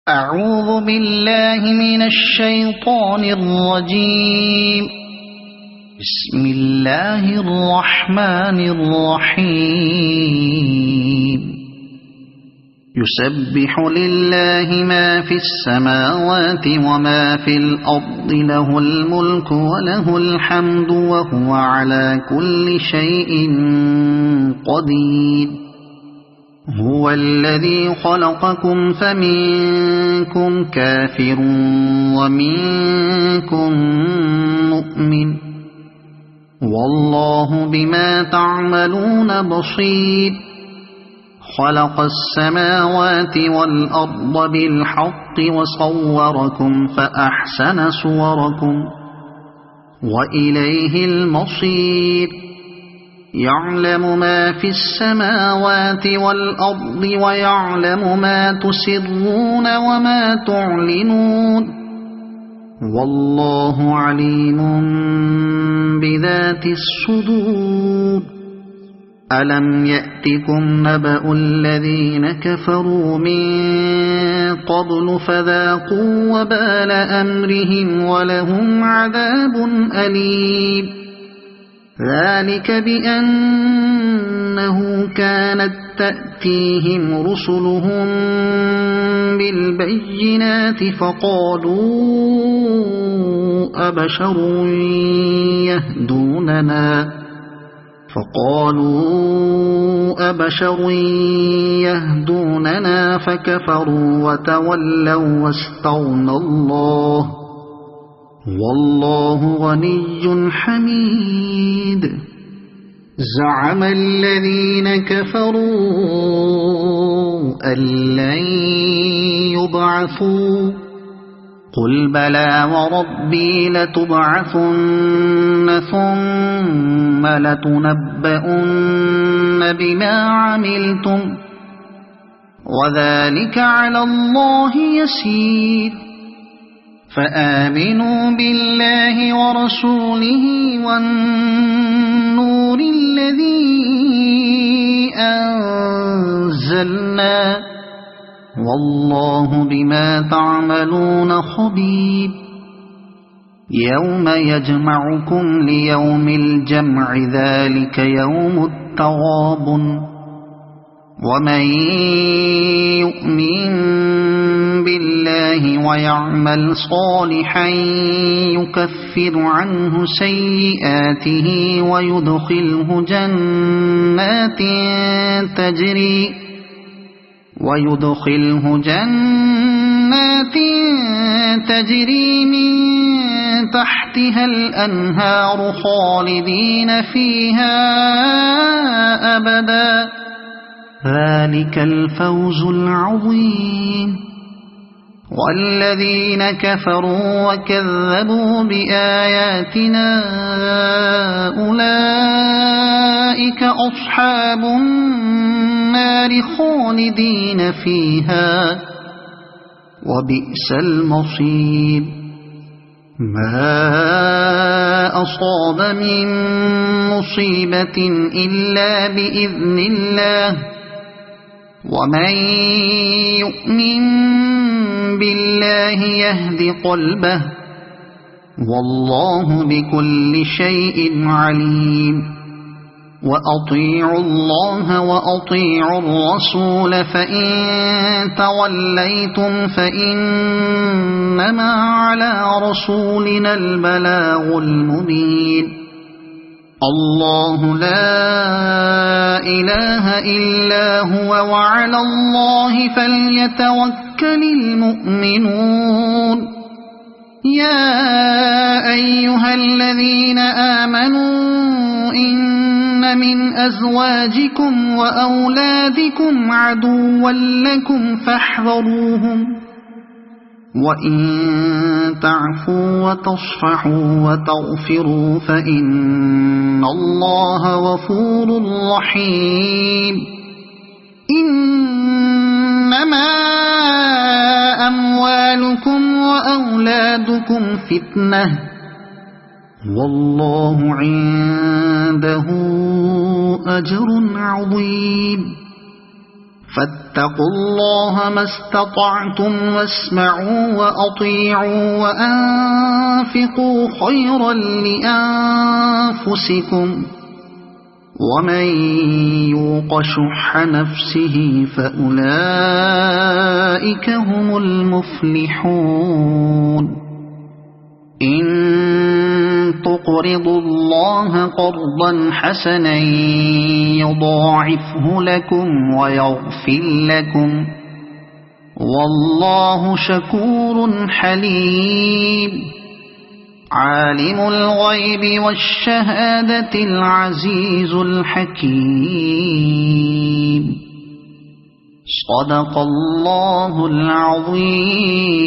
أعوذ بالله من الشيطان الرجيم. بسم الله الرحمن الرحيم. يسبح لله ما في السماوات وما في الأرض، له الملك وله الحمد وهو على كل شيء قدير. هو الذي خلقكم فمنكم كافر ومنكم مؤمن، والله بما تعملون بصير. خلق السماوات والأرض بالحق وصوركم فأحسن صوركم وإليه المصير. يعلم ما في السماوات والأرض ويعلم ما تسرون وما تعلنون، والله عليم بذات الصدور. ألم يأتكم نبأ الذين كفروا من قبل فذاقوا وبال أمرهم ولهم عذاب أليم. ذلك بأنه كانت تأتيهم رسلهم بالبينات فقالوا أبشر يهدوننا فكفروا وتولوا واستغنى الله، والله غني حميد. زعم الذين كفروا أن لن يبعثوا، قل بلى وربي لتبعثن ثم لتنبؤن بما عملتم وذلك على الله يسير. فآمنوا بالله ورسوله والنور الذي أنزلنا، والله بما تعملون خبير. يوم يجمعكم ليوم الجمع، ذلك يوم التغابن. ومن يؤمن بالله ويعمل صالحا يكفر عنه سيئاته ويدخله جنات تجري من تحتها الأنهار خالدين فيها أبدا، ذلك الفوز العظيم. والذين كفروا وكذبوا بآياتنا أولئك أصحاب النار خالدين فيها وبئس المصير. ما أصاب من مصيبة إلا بإذن الله، ومن يؤمن بالله يهد قلبه، والله بكل شيء عليم. وأطيعوا الله وأطيعوا الرسول، فإن توليتم فإنما على رسولنا البلاغ المبين. الله لا إله إلا هو وعلى الله فليتوكل المؤمنون. يا أيها الذين آمنوا إن من أزواجكم وأولادكم عدوا لكم فاحذروهم، وإن تعفوا وتصفحوا وتغفروا فإن الله غفور رحيم. إنما أموالكم وأولادكم فتنة، والله عنده أجر عظيم. فاتقوا الله ما استطعتم واسمعوا وأطيعوا وأنفقوا خيرا لأنفسكم ومن يوق شح نفسه فأولئك هم المفلحون إن تقرضوا الله قرضا حسنا يضاعفه لكم ويغفر لكم والله شكور حليم عالم الغيب والشهادة العزيز الحكيم صدق الله العظيم.